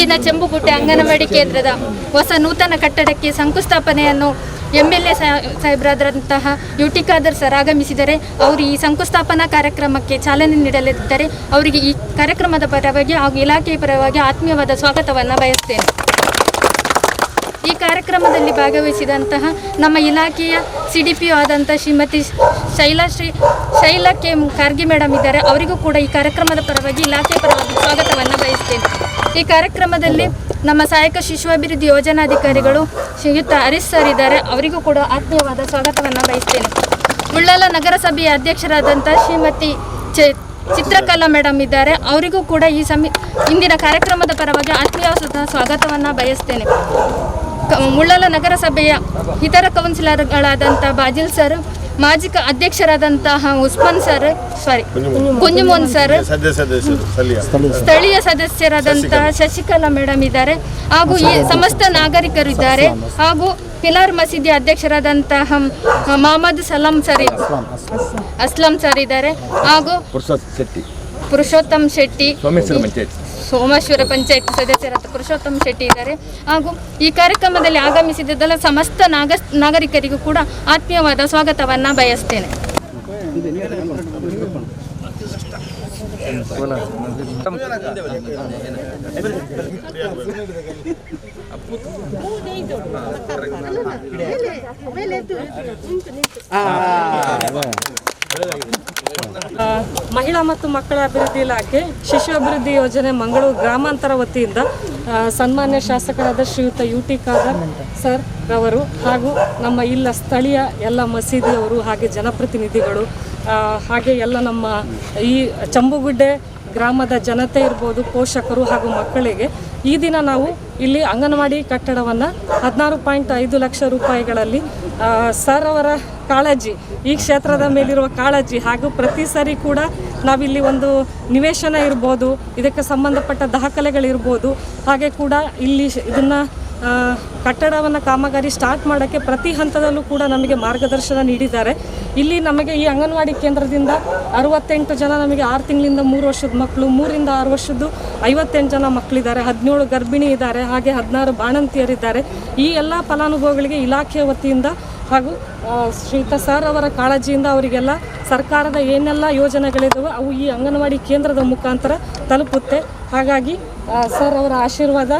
ಇಲ್ಲಿನ ಚೆಂಬುಗುಡ್ಡೆ ಅಂಗನವಾಡಿ ಕೇಂದ್ರದ ಹೊಸ ನೂತನ ಕಟ್ಟಡಕ್ಕೆ ಶಂಕುಸ್ಥಾಪನೆಯನ್ನು MLA ಸಾಹೇಬರಾದಂತಹ UT ಖಾದರ್ ಸರ್ ಆಗಮಿಸಿದರೆ ಅವರು ಈ ಶಂಕುಸ್ಥಾಪನಾ ಕಾರ್ಯಕ್ರಮಕ್ಕೆ ಚಾಲನೆ ನೀಡಲಿದ್ದಾರೆ. ಅವರಿಗೆ ಈ ಕಾರ್ಯಕ್ರಮದ ಪರವಾಗಿ ಹಾಗೂ ಇಲಾಖೆಯ ಪರವಾಗಿ ಆತ್ಮೀಯವಾದ ಸ್ವಾಗತವನ್ನು ಬಯಸ್ತೇನೆ. ಈ ಕಾರ್ಯಕ್ರಮದಲ್ಲಿ ಭಾಗವಹಿಸಿದಂತಹ ನಮ್ಮ ಇಲಾಖೆಯ CDPO ಆದಂಥ ಶ್ರೀಮತಿ ಶೈಲಾ ಕೆ ಕಾರ್ಗಿ ಮೇಡಮ್ ಇದ್ದಾರೆ. ಅವರಿಗೂ ಕೂಡ ಈ ಕಾರ್ಯಕ್ರಮದ ಪರವಾಗಿ ಇಲಾಖೆಯ ಪರವಾಗಿ ಸ್ವಾಗತವನ್ನು ಬಯಸ್ತೇನೆ. ಈ ಕಾರ್ಯಕ್ರಮದಲ್ಲಿ ನಮ್ಮ ಸಹಾಯಕ ಶಿಶು ಅಭಿವೃದ್ಧಿ ಯೋಜನಾಧಿಕಾರಿಗಳು ಶ್ರೀಯುತ ಹರೀಶ್ ಸರ್ ಇದ್ದಾರೆ. ಅವರಿಗೂ ಕೂಡ ಆತ್ಮೀಯವಾದ ಸ್ವಾಗತವನ್ನು ಬಯಸ್ತೇನೆ. ಉಳ್ಳಾಲ ನಗರಸಭೆಯ ಅಧ್ಯಕ್ಷರಾದಂಥ ಶ್ರೀಮತಿ ಚಿತ್ರಕಲಾ ಮೇಡಮ್ ಇದ್ದಾರೆ. ಅವರಿಗೂ ಕೂಡ ಇಂದಿನ ಕಾರ್ಯಕ್ರಮದ ಪರವಾಗಿ ಆತ್ಮೀಯವಾದ ಸ್ವಾಗತವನ್ನು ಬಯಸ್ತೇನೆ. ಉಳ್ಳಾಲ ನಗರಸಭೆಯ ಇತರ ಕೌನ್ಸಿಲರ್ಗಳಾದಂಥ ಬಾಜಿಲ್ ಸರ್, ಮಾಜಿ ಅಧ್ಯಕ್ಷರಾದಂತಹ ಉಸ್ಮಾನ್ ಸರ್, ಕುಂಜುಮೋನ್ ಸರ್, ಸ್ಥಳೀಯ ಸದಸ್ಯರಾದಂತಹ ಶಶಿಕಲಾ ಮೇಡಮ್ ಇದ್ದಾರೆ. ಹಾಗೂ ಈ ಸಮಸ್ತ ನಾಗರಿಕರು ಇದ್ದಾರೆ. ಹಾಗೂ ಪಿಲಾರ್ ಮಸೀದಿ ಅಧ್ಯಕ್ಷರಾದಂತಹ ಮೊಹಮ್ಮದ್ ಅಸ್ಲಂ ಸರ್ ಇದ್ದಾರೆ. ಹಾಗೂ ಪುರುಷೋತ್ತಮ್ ಶೆಟ್ಟಿ, ಸೋಮೇಶ್ವರ ಪಂಚಾಯತ್ ಸದಸ್ಯರಾದ ಪುರುಷೋತ್ತಮ್ ಶೆಟ್ಟಿ ಇದ್ದಾರೆ. ಹಾಗೂ ಈ ಕಾರ್ಯಕ್ರಮದಲ್ಲಿ ಆಗಮಿಸಿದ್ದೆಲ್ಲ ಸಮಸ್ತ ನಾಗರಿಕರಿಗೂ ಕೂಡ ಆತ್ಮೀಯವಾದ ಸ್ವಾಗತವನ್ನು ಬಯಸ್ತೇನೆ. ಮಹಿಳಾ ಮತ್ತು ಮಕ್ಕಳ ಅಭಿವೃದ್ಧಿ ಇಲಾಖೆ ಶಿಶು ಅಭಿವೃದ್ಧಿ ಯೋಜನೆ ಮಂಗಳೂರು ಗ್ರಾಮಾಂತರ ವತಿಯಿಂದ ಸನ್ಮಾನ್ಯ ಶಾಸಕರಾದ ಶ್ರೀಯುತ UT ಖಾದರ್ ಸರ್ ರವರು ಹಾಗೂ ನಮ್ಮ ಇಲ್ಲ ಸ್ಥಳೀಯ ಎಲ್ಲ ಮಸೀದಿಯವರು ಹಾಗೆ ಜನಪ್ರತಿನಿಧಿಗಳು ಹಾಗೆ ಎಲ್ಲ ನಮ್ಮ ಈ ಚೆಂಬುಗುಡ್ಡೆ ಗ್ರಾಮದ ಜನತೆ ಇರ್ಬೋದು, ಪೋಷಕರು ಹಾಗೂ ಮಕ್ಕಳಿಗೆ ಈ ದಿನ ನಾವು ಇಲ್ಲಿ ಅಂಗನವಾಡಿ ಕಟ್ಟಡವನ್ನು 16.5 ಲಕ್ಷ ರೂಪಾಯಿಗಳಲ್ಲಿ ಸರ್ ಅವರ ಕಾಳಜಿ, ಈ ಕ್ಷೇತ್ರದ ಮೇಲಿರುವ ಕಾಳಜಿ ಹಾಗೂ ಪ್ರತಿ ಸರಿ ಕೂಡ ನಾವಿಲ್ಲಿ ಒಂದು ನಿವೇಶನ ಇರ್ಬೋದು, ಇದಕ್ಕೆ ಸಂಬಂಧಪಟ್ಟ ದಾಖಲೆಗಳಿರ್ಬೋದು, ಹಾಗೆ ಕೂಡ ಇಲ್ಲಿ ಇದನ್ನು ಕಟ್ಟಡವನ್ನು ಕಾಮಗಾರಿ ಸ್ಟಾರ್ಟ್ ಮಾಡೋಕ್ಕೆ ಪ್ರತಿ ಹಂತದಲ್ಲೂ ಕೂಡ ನಮಗೆ ಮಾರ್ಗದರ್ಶನ ನೀಡಿದ್ದಾರೆ. ಇಲ್ಲಿ ನಮಗೆ ಈ ಅಂಗನವಾಡಿ ಕೇಂದ್ರದಿಂದ 68 ಜನ, ನಮಗೆ 6 ತಿಂಗಳಿಂದ 3 ವರ್ಷದ ಮಕ್ಕಳು, 3 ರಿಂದ 6 ವರ್ಷದ್ದು 58 ಜನ ಮಕ್ಕಳಿದ್ದಾರೆ, 17 ಗರ್ಭಿಣಿ ಇದ್ದಾರೆ, ಹಾಗೆ 16 ಬಾಣಂತಿಯರಿದ್ದಾರೆ. ಈ ಎಲ್ಲ ಫಲಾನುಭವಿಗಳಿಗೆ ಇಲಾಖೆಯ ವತಿಯಿಂದ ಹಾಗೂ ಶ್ರೀಯುತ ಸರ್ ಅವರ ಕಾಳಜಿಯಿಂದ ಅವರಿಗೆಲ್ಲ ಸರ್ಕಾರದ ಏನೆಲ್ಲ ಯೋಜನೆಗಳಿದ್ದಾವೆ ಅವು ಈ ಅಂಗನವಾಡಿ ಕೇಂದ್ರದ ಮುಖಾಂತರ ತಲುಪುತ್ತೆ. ಹಾಗಾಗಿ ಸರ್ ಅವರ ಆಶೀರ್ವಾದ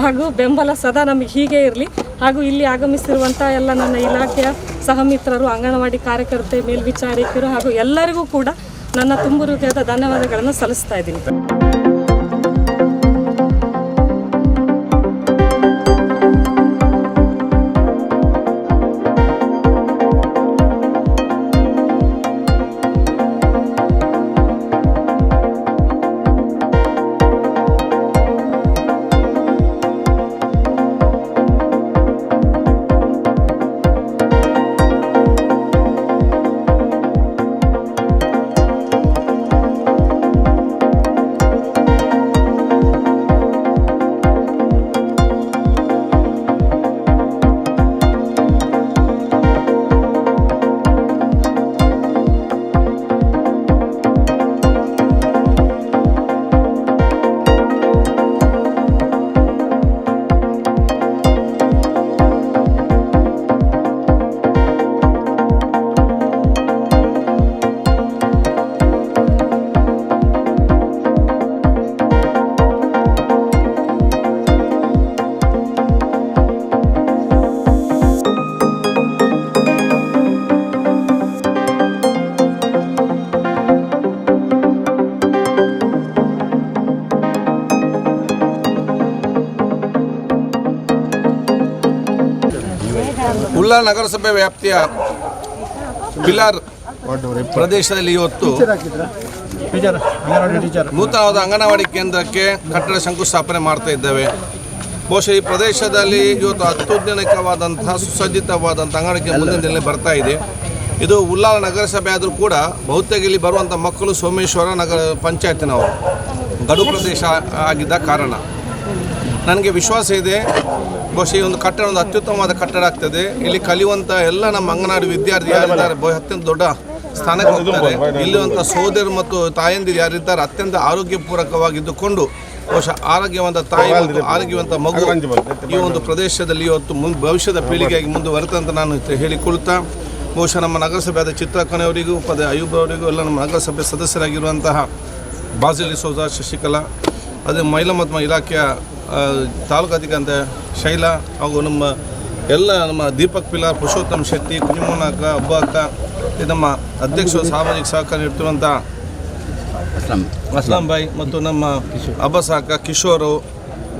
ಹಾಗೂ ಬೆಂಬಲ ಸದಾ ನಮಗೆ ಹೀಗೆ ಇರಲಿ. ಹಾಗೂ ಇಲ್ಲಿ ಆಗಮಿಸಿರುವಂಥ ಎಲ್ಲ ನನ್ನ ಇಲಾಖೆಯ ಸಹಮಿತ್ರರು, ಅಂಗನವಾಡಿ ಕಾರ್ಯಕರ್ತೆ, ಮೇಲ್ವಿಚಾರಕರು ಹಾಗೂ ಎಲ್ಲರಿಗೂ ಕೂಡ ನನ್ನ ತುಂಬು ಹೃದಯದ ಧನ್ಯವಾದಗಳನ್ನು ಸಲ್ಲಿಸ್ತಾ ಇದ್ದೀನಿ. ಉಳ್ಳಾಲ ನಗರಸಭೆ ವ್ಯಾಪ್ತಿಯ ಪಿಲಾರ್ ಪ್ರದೇಶದಲ್ಲಿ ಇವತ್ತು ನೂತನವಾದ ಅಂಗನವಾಡಿ ಕೇಂದ್ರಕ್ಕೆ ಕಟ್ಟಡ ಶಂಕುಸ್ಥಾಪನೆ ಮಾಡ್ತಾ ಇದ್ದೇವೆ. ಬಹುಶಃ ಈ ಪ್ರದೇಶದಲ್ಲಿ ಇವತ್ತು ಅತ್ಯುನ್ನತವಾದಂತಹ ಸುಸಜ್ಜಿತವಾದಂಥ ಅಂಗನವಾಡಿ ಮುಂದಿನ ದಿನದಲ್ಲಿ ಬರ್ತಾ ಇದೆ. ಇದು ಉಳ್ಳಾಲ ನಗರಸಭೆ ಆದರೂ ಕೂಡ ಬಹುತೇಕ ಇಲ್ಲಿ ಬರುವಂಥ ಮಕ್ಕಳು ಸೋಮೇಶ್ವರ ನಗರ ಪಂಚಾಯತಿನವರು, ಗಡು ಪ್ರದೇಶ ಆಗಿದ್ದ ಕಾರಣ ನನಗೆ ವಿಶ್ವಾಸ ಇದೆ ಬಹುಶಃ ಈ ಒಂದು ಕಟ್ಟಡ ಒಂದು ಅತ್ಯುತ್ತಮವಾದ ಕಟ್ಟಡ ಆಗ್ತದೆ. ಇಲ್ಲಿ ಕಲಿಯುವಂಥ ಎಲ್ಲ ನಮ್ಮ ಅಂಗನವಾಡಿ ವಿದ್ಯಾರ್ಥಿ ಯಾರಿದ್ದಾರೆ ಅತ್ಯಂತ ದೊಡ್ಡ ಸ್ಥಾನಕ್ಕೆ ಹೋಗ್ತಾರೆ. ಇಲ್ಲಿರುವಂಥ ಸೋದರರು ಮತ್ತು ತಾಯಂದಿರು ಯಾರಿದ್ದಾರೆ ಅತ್ಯಂತ ಆರೋಗ್ಯಪೂರ್ವಕವಾಗಿದ್ದುಕೊಂಡು ಬಹುಶಃ ಆರೋಗ್ಯವಂತ ತಾಯಿ ಮತ್ತು ಆರೋಗ್ಯವಂತ ಮಗು ಈ ಒಂದು ಪ್ರದೇಶದಲ್ಲಿ ಇವತ್ತು ಭವಿಷ್ಯದ ಪೀಳಿಗೆಯಾಗಿ ಮುಂದುವರೆತ ಅಂತ ನಾನು ಹೇಳಿಕೊಳ್ತಾ, ಬಹುಶಃ ನಮ್ಮ ನಗರಸಭೆಯಾದ ಚಿತ್ರಕಣೆಯವರಿಗೂ ಅಯೂಬ್ ಅವರಿಗೂ ಎಲ್ಲ ನಮ್ಮ ನಗರಸಭೆ ಸದಸ್ಯರಾಗಿರುವಂತಹ ಬಾಸಿಲಿ ಸೋಜಾ ಶಶಿಕಲಾ, ಅದೇ ಮಹಿಳಾ ಮತ್ತು ಇಲಾಖೆಯ ತಾಲೂಕು ಅಧಿಕಾರಿ ಶೈಲಾ ಹಾಗೂ ನಮ್ಮ ದೀಪಕ್ ಪಿಲಾರ್, ಪುರುಷೋತ್ತಮ್ ಶೆಟ್ಟಿ, ಕುಂಜಮೋಹನ ಅಕ್ಕ, ಅಬ್ಬ ಅಕ್ಕ, ನಮ್ಮ ಅಧ್ಯಕ್ಷರು ಸಾಮಾಜಿಕ ಸಹಕಾರ ನೀಡ್ತಿರುವಂಥ ಅಸ್ಲಾಂ ಭಾಯ್ ಮತ್ತು ನಮ್ಮ ಅಬ್ಬಸ್ ಅಕ್ಕ, ಕಿಶೋರು,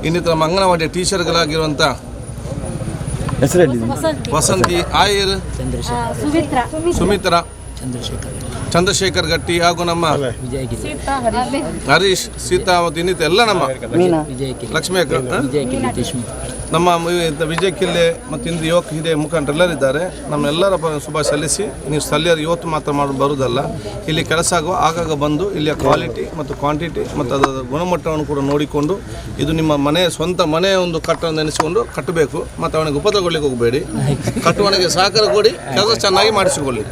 ಇನ್ನಿತರ ನಮ್ಮ ಅಂಗನವಾಡಿ ಟೀಚರ್ಗಳಾಗಿರುವಂಥ ವಸಂತಿ, ಆಯಿರ್, ಸುಮಿತ್ರಾ, ಚಂದ್ರಶೇಖರ್ ಗಟ್ಟಿ ಹಾಗೂ ನಮ್ಮ ಹರೀಶ್, ಸೀತಾ ಮತ್ತು ಇನ್ನಿತರ ಎಲ್ಲ ನಮ್ಮ ಲಕ್ಷ್ಮೀ ಅಕ್ಕ, ನಮ್ಮ ವಿಜಯ ಕಿಲ್ಲೆ ಮತ್ತು ಇಂದು ಯುವಕ ಹಿರಿಯ ಮುಖಂಡರೆಲ್ಲರಿದ್ದಾರೆ. ನಮ್ಮೆಲ್ಲರ ಶುಭ ಸಲ್ಲಿಸಿ, ನೀವು ಸ್ಥಳೀಯರು ಇವತ್ತು ಮಾತ್ರ ಬರುವುದಲ್ಲ, ಇಲ್ಲಿ ಕೆಲಸ ಆಗುವ ಆಗಾಗ ಬಂದು ಇಲ್ಲಿಯ ಕ್ವಾಲಿಟಿ ಮತ್ತು ಕ್ವಾಂಟಿಟಿ ಮತ್ತು ಅದರ ಗುಣಮಟ್ಟವನ್ನು ಕೂಡ ನೋಡಿಕೊಂಡು ಇದು ನಿಮ್ಮ ಸ್ವಂತ ಮನೆಯ ಒಂದು ಕಟ್ಟಡ ನೆನೆಸಿಕೊಂಡು ಕಟ್ಟಬೇಕು. ಮತ್ತು ಅವನಿಗೆ ಉಪದ್ರವಗೊಳ್ಳಿಕ್ಕೆ ಹೋಗಬೇಡಿ, ಕಟ್ಟುವನಿಗೆ ಸಹಕಾರ ಕೊಡಿ, ಕೆಲಸ ಚೆನ್ನಾಗಿ ಮಾಡಿಸಿಕೊಳ್ಳಿ.